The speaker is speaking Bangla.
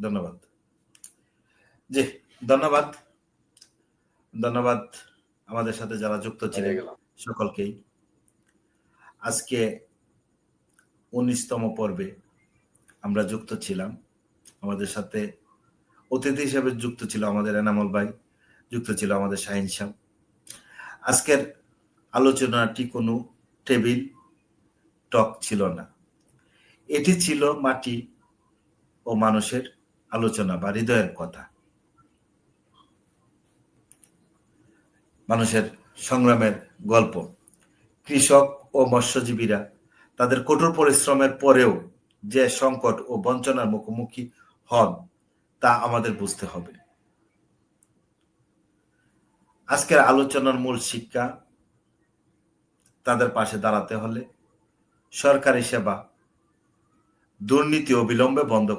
ধন্যবাদ। জি, ধন্যবাদ। ধন্যবাদ আমাদের সাথে যারা যুক্ত ছিলেন সকলকেই। আজকে ১৯তম পর্বে আমরা যুক্ত ছিলাম। আমাদের সাথে অতিথি হিসেবে যুক্ত ছিল আমাদের এনামুল ভাই, যুক্ত ছিল আমাদের শাহিন সাহেব। আজকের আলোচনাটি কোনো টেবিল টক ছিল না। এটি ছিল মাটি ও মানুষের আলোচনা বা হৃদয়ের কথা। মানুষের সংগ্রামের গল্প। কৃষক ও মৎস্যজীবীরা তাদের কঠোর পরিশ্রমের পরেও যে সংকট ও বঞ্চনার মুখোমুখি হন তা আমাদের বুঝতে হবে। আজকের আলোচনার মূল শিক্ষা, তাদের পাশে দাঁড়াতে হলে সরকারি সেবা দুর্নীতি অবিলম্বে বন্ধ